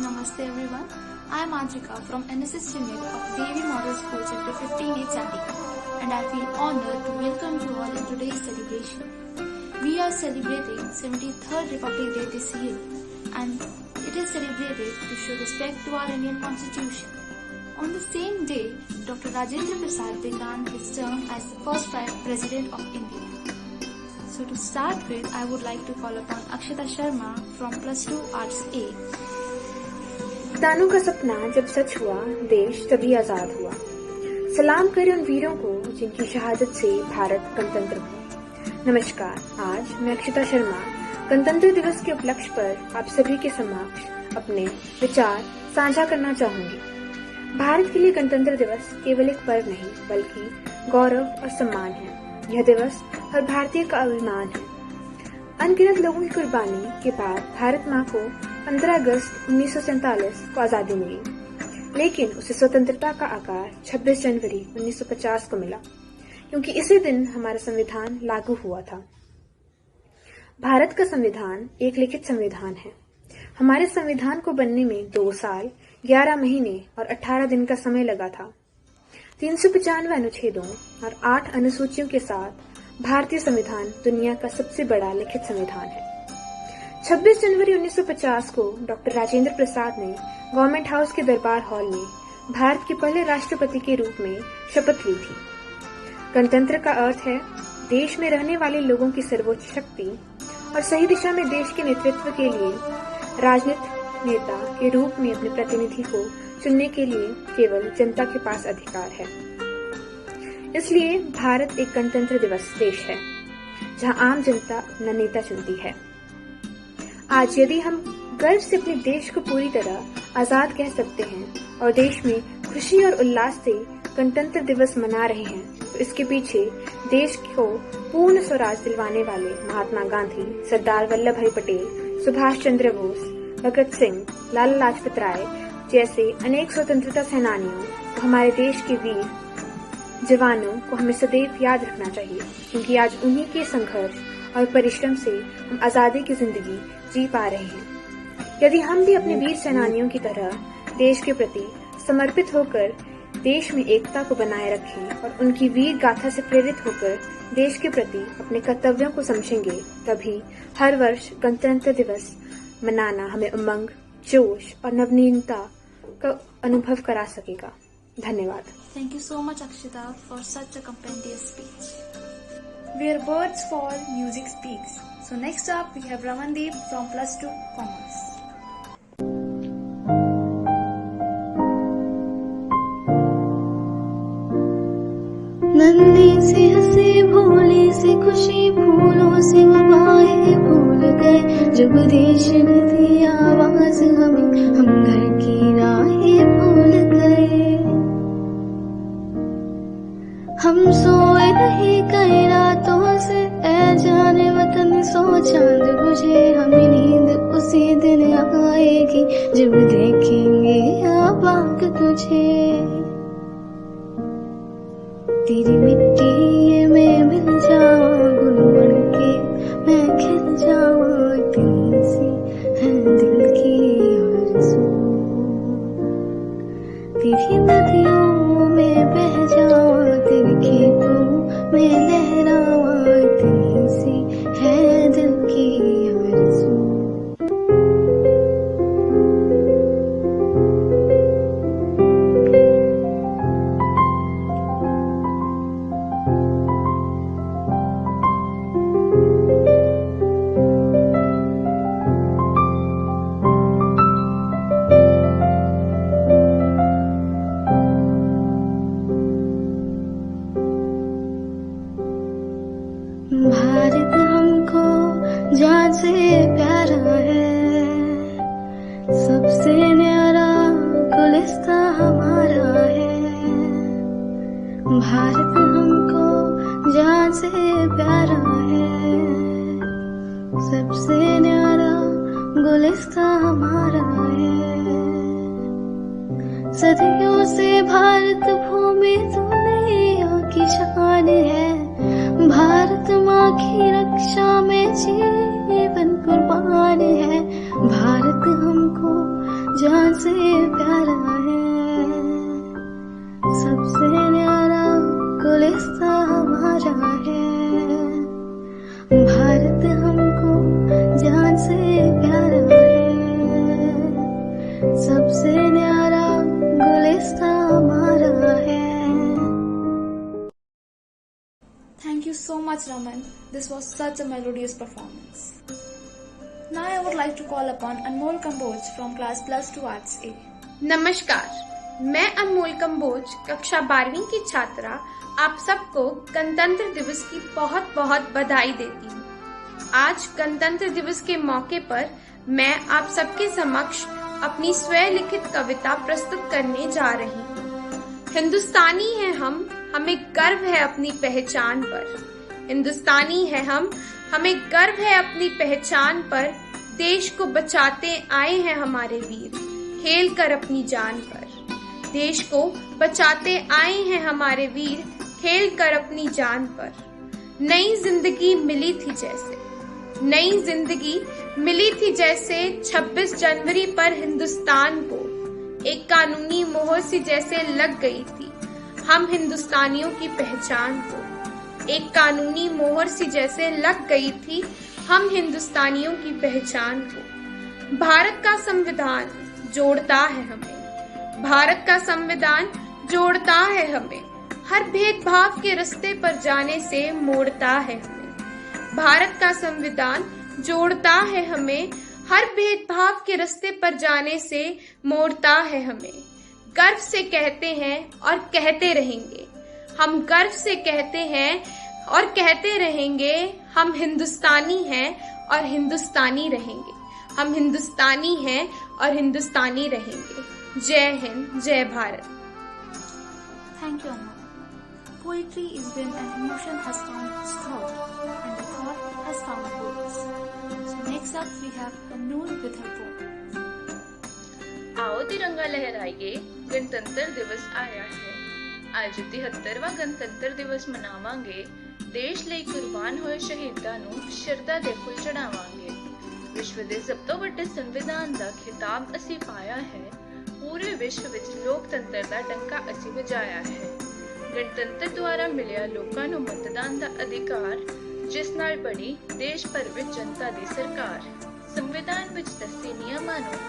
Namaste everyone. I am Ajika from NSS unit of Devi Model School Chapter 15A Chandigarh and I feel honored to welcome you all in today's celebration. We are celebrating 73rd Republic Day this year and it is celebrated to show respect to our Indian Constitution. On the same day, Dr. Rajendra Prasad began his term as the first President of India. So to start with, I would like to call upon Akshita Sharma from Plus 2 Arts A. दानों का सपना जब सच हुआ, देश तभी आजाद हुआ। सलाम करें उन वीरों को जिनकी शहादत से भारत गणतंत्र हुआ। नमस्कार, आज मैं अक्षिता शर्मा गणतंत्र दिवस के उपलक्ष्य पर आप सभी के समक्ष अपने विचार साझा करना चाहूंगी। भारत के लिए गणतंत्र दिवस केवल एक पर्व नहीं, बल्कि गौरव और सम्मान है। यह दिवस हर भारतीय का अभिमान है। अनगिनत लोगों की कुर्बानी के बाद भारत माँ को 15 अगस्त 1947 को आजादी मिली, लेकिन उसे स्वतंत्रता का आकार 26 जनवरी 1950 को मिला, क्योंकि इसी दिन हमारा संविधान लागू हुआ था। भारत का संविधान एक लिखित संविधान है। हमारे संविधान को बनने में 2 साल, 11 महीने और 18 दिन का समय लगा था। 395 अनुच्छेदों और 8 अनुसूचियों के साथ भारतीय संविधान दुनिया का सबसे बड़ा लिखित संविधान है। 26 जनवरी 1950 को डॉक्टर राजेंद्र प्रसाद ने गवर्नमेंट हाउस के दरबार हॉल में भारत के पहले राष्ट्रपति के रूप में शपथ ली थी। गणतंत्र का अर्थ है देश में रहने वाले लोगों की सर्वोच्च शक्ति और सही दिशा में देश के नेतृत्व के लिए राजनीतिक नेता के रूप में अपने प्रतिनिधि को चुनने के लिए केवल जनता के पास अधिकार है। इसलिए भारत एक गणतंत्र दिवस देश है, जहां आम जनता अपना नेता चुनती है। आज यदि हम गर्व से अपने देश को पूरी तरह आजाद कह सकते हैं और देश में खुशी और उल्लास से गणतंत्र दिवस मना रहे हैं, तो इसके पीछे देश को पूर्ण स्वराज दिलवाने वाले महात्मा गांधी, सरदार वल्लभ भाई पटेल, सुभाष चंद्र बोस, भगत सिंह, लाला लाजपत राय जैसे अनेक स्वतंत्रता सेनानियों और हमारे देश के वीर जवानों को हमें सदैव याद रखना चाहिए, क्योंकि आज उन्हीं के संघर्ष और परिश्रम से हम आजादी की जिंदगी जी पा रहे हैं। यदि हम भी अपने वीर सेनानियों की तरह देश के प्रति समर्पित होकर देश में एकता को बनाए रखें और उनकी वीर गाथा से प्रेरित होकर देश के प्रति अपने कर्तव्यों को समझेंगे, तभी हर वर्ष गणतंत्र दिवस मनाना हमें उमंग, जोश और नवनीयता का अनुभव करा सकेगा। धन्यवाद। Thank you so much Akshita for such a compendious speech. Where words fall, music speaks. So next up we have Ramandeep from Plus 2 Commerce. नन्ही सी हंसी भोली सी खुशी फूलों से वबाएं भूल गए, जब देश ने दी आवाज हमें हम घर की राहें भूल गए। हम सोए नहीं कई रातों से, ऐ जाने वतन सो चांद बुझे, हमें नींद उसी दिन आएगी जब देखेंगे आबाद तुझे। तेरी मिट्टी में मिल जाऊं गुल बन के, मैं खिल जाऊं, इतनी सी है दिल की आरज़ू। तेरी नदियों में बह जाऊं, तेरे खेतों में लहराऊं, इतनी सी है दिल की आरज़ू। भारत हमको जान से प्यारा है, सबसे न्यारा गुलिस्तां हमारा है। भारत हमको जान से प्यारा है, सबसे न्यारा गुलिस्तां हमारा है। सदियों से भारत भूमि दुनिया की शान है, भारत माँ की रक्षा में जीवन कुर्बान है। भारत हमको जान Raman. This was such a melodious performance. Now I would like to call upon Anmol Kamboj from class plus 2 Arts A. नमस्कार, मैं अनमोल कंबोज कक्षा 12वीं की छात्रा आप सबको गणतंत्र दिवस की बहुत बहुत बधाई देती हूँ। आज गणतंत्र दिवस के मौके पर मैं आप सबके समक्ष अपनी स्वलिखित कविता प्रस्तुत करने जा रही हूँ। हिंदुस्तानी है हम, हमें गर्व है अपनी पहचान पर। हिंदुस्तानी है हम, हमें गर्व है अपनी पहचान पर। देश को बचाते आए हैं हमारे वीर, खेल कर अपनी जान पर। देश को बचाते आए हैं हमारे वीर, खेल कर अपनी जान पर। नई जिंदगी मिली थी जैसे, नई जिंदगी मिली थी जैसे 26 जनवरी पर हिंदुस्तान को। एक कानूनी मोहर सी जैसे लग गई थी हम हिंदुस्तानियों की पहचान को। एक कानूनी मोहर सी जैसे लग गई थी हम हिंदुस्तानियों की पहचान को। भारत का संविधान जोड़ता है हमें, भारत का संविधान जोड़ता है हमें। हर भेदभाव के रास्ते पर जाने से मोड़ता है हमें। भारत का संविधान जोड़ता है हमें, हर भेदभाव के रास्ते पर जाने से मोड़ता है हमें। गर्व से कहते हैं और कहते रहेंगे, हम गर्व से कहते हैं और कहते रहेंगे, हम हिंदुस्तानी हैं और हिंदुस्तानी रहेंगे। हम हिंदुस्तानी हैं और हिंदुस्तानी रहेंगे। जय हिंद, जय Bharat. Thank you, Anmol. Poetry is when an emotion has found its thought and the thought has found words. So next up we have Noor with her poem. आओ तिरंगा लहराइए, गणतंत्र दिवस आया है। ਅੱਜ 73ਵਾਂ ਗਣਤੰਤਰ ਦਿਵਸ ਮਨਾਵਾਂਗੇ। ਦੇਸ਼ ਲਈ ਕੁਰਬਾਨ ਹੋਏ ਸ਼ਹੀਦਾਂ ਨੂੰ ਸ਼ਰਧਾ ਦੇ ਫੁੱਲ ਚੜਾਵਾਂਗੇ। ਵਿਸ਼ਵ ਦੇ ਸਭ ਤੋਂ ਵੱਡੇ ਸੰਵਿਧਾਨ ਦਾ ਖਿਤਾਬ ਅਸੀਂ ਪਾਇਆ ਹੈ। ਪੂਰੇ ਵਿਸ਼ਵ ਵਿੱਚ ਲੋਕਤੰਤਰ ਦਾ ਡੰਕਾ ਅਸੀਂ ਵਜਾਇਆ ਹੈ। ਗਣਤੰਤਰ ਦੁਆਰਾ ਮਿਲਿਆ ਲੋਕਾਂ ਨੂੰ ਮਤਦਾਨ ਦਾ ਅਧਿਕਾਰ, ਜਿਸ ਨਾਲ ਬਣੀ ਦੇਸ਼ ਭਰ ਵਿੱਚ ਜਨਤਾ ਦੀ ਸਰਕਾਰ। ਸੰਵਿਧਾਨ ਵਿੱਚ ਦੱਸੇ ਨਿਯਮਾਂ ਨੂੰ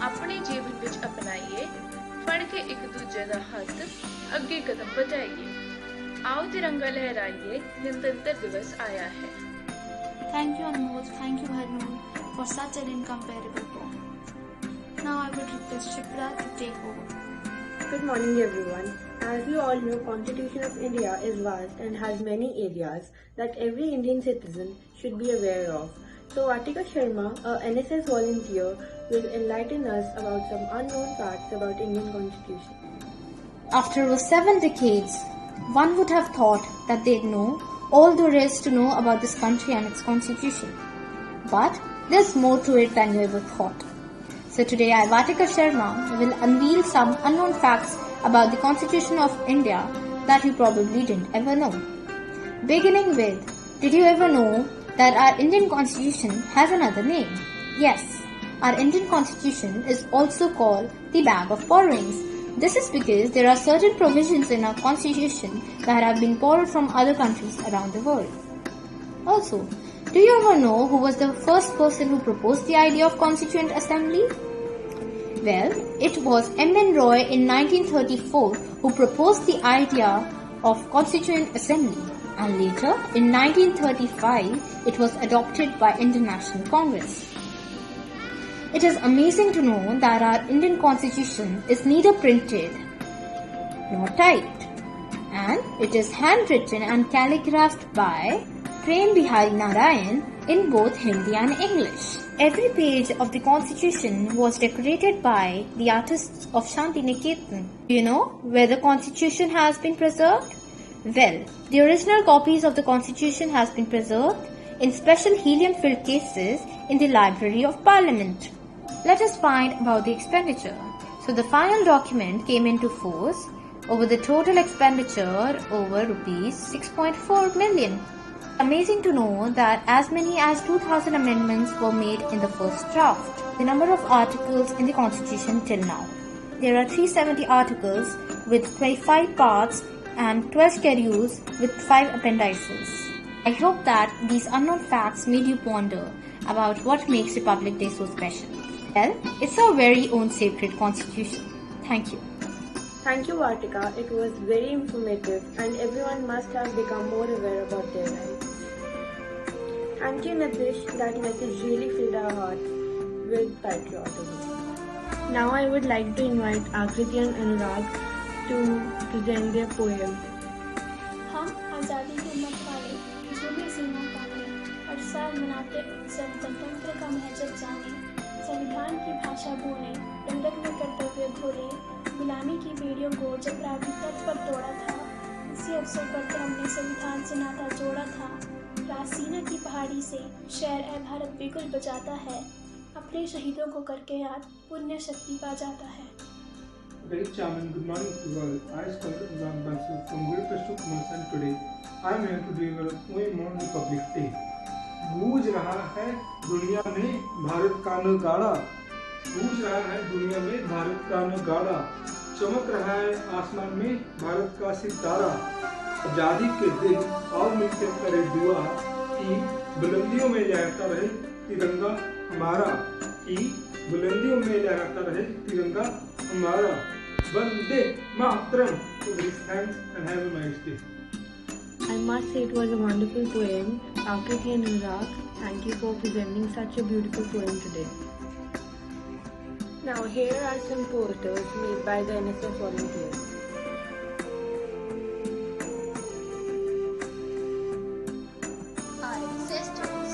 ਆਪਣੇ ਜੀਵਨ ਵਿੱਚ ਅਪਣਾਈਏ, ਫੜ ਕੇ ਇੱਕ ਦੂਜੇ ਦਾ ਹੱਥ ਅੱਗੇ ਕਦਮ ਵਧਾਈਏ। आओ तिरंगा लहराइए, गणतंत्र दिवस आया है। Thank you, Anmol. Thank you, Harnoor, for such an incomparable poem. Now I would request Shipra to take over. Good morning, everyone. As you all know, Constitution of India is vast and has many areas that every Indian citizen should be aware of. So Vartika Sharma, a NSS volunteer, will enlighten us about some unknown facts about Indian Constitution. After 7 decades, one would have thought that they'd know all there is to know about this country and its constitution. But there's more to it than you ever thought. So today I, Vartika Sharma, will unveil some unknown facts about the Constitution of India that you probably didn't ever know. Beginning with, did you ever know that our Indian Constitution has another name? Yes, our Indian Constitution is also called the Bag of Borrowings. This is because there are certain provisions in our constitution that have been borrowed from other countries around the world. Also, do you ever know who was the first person who proposed the idea of Constituent Assembly? Well, it was M.N. Roy in 1934 who proposed the idea of Constituent Assembly, and later in 1935 it was adopted by Indian National Congress. It is amazing to know that our Indian Constitution is neither printed nor typed, and it is handwritten and calligraphed by Prem Bihari Narayan in both Hindi and English. Every page of the Constitution was decorated by the artists of Shantiniketan. Do you know where the Constitution has been preserved? Well, the original copies of the Constitution has been preserved in special helium-filled cases in the Library of Parliament. Let us find about the expenditure. So the final document came into force over the total expenditure over rupees 6.4 million. Amazing to know that as many as 2,000 amendments were made in the first draft. The number of articles in the Constitution till now. There are 370 articles with 25 parts and 12 schedules with 5 appendices. I hope that these unknown facts made you ponder about what makes Republic Day so special. Well, it's our very own sacred constitution. Thank you. Thank you, Vartika. It was very informative and everyone must have become more aware about their rights. Thank you, Nitish. That message really filled our hearts with patriotism. Now I would like to invite Akriti and Anurag to present their poem. हम आज़ादी के उम्मत वाले झूमी सीमा ताने हर साल मनाते उत्सव गणतंत्र का महजब जाने संविधान की भाषा बोले दंडक में कर्तव्य घोले गुलामी की बेड़ियों को जब रावी तट पर तोड़ा था इसी अवसर पर तो हमने संविधान से नाता जोड़ा था रासीना की पहाड़ी से शेर ए भारत बिगुल बजाता है अपने शहीदों को करके याद पुण्य शक्ति पा जाता है। Very charming. Good morning to all. I am Scholar Imran Bansal from grade plus 2 commerce and today I am here to deliver a poem on Republic Day. गूंज रहा है दुनिया में भारत का नगाड़ा, गूंज रहा है दुनिया में भारत का नगाड़ा, चमक रहा है आसमान में भारत का सितारा। आजादी के दिन और मिलकर करे दुआ कि बुलंदियों में लहराता रहे तिरंगा हमारा, कि बुलंदियों में लहराता रहे तिरंगा हमारा। Vande Mataram. So thanks and have a nice day. I must say it was a wonderful poem. Akriti and Anurag, thank you for presenting such a beautiful poem today. Now here are some posters made by the NSS volunteers. Our ancestors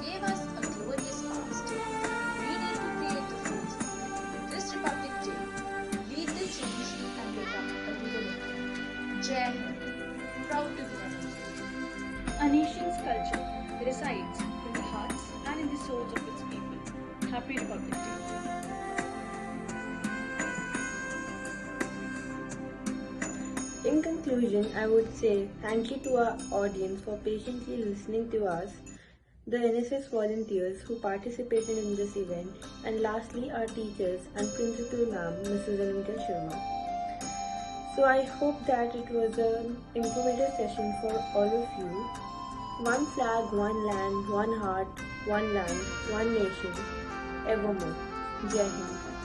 gave us a glorious past. We need to create the future. This Republic Day, lead the change and become a leader in India. Jai Hind. Proud to be an Indian. A nation's culture resides in the hearts and in the souls of its people. Happy Republic Day. In conclusion, I would say thank you to our audience for patiently listening to us, the NSS volunteers who participated in this event, and lastly our teachers and Principal Ma'am, Mrs. Anita Sharma. So I hope that it was an informative session for all of you. One flag, one land, one heart, one land, one nation, evermore. Jai Hind.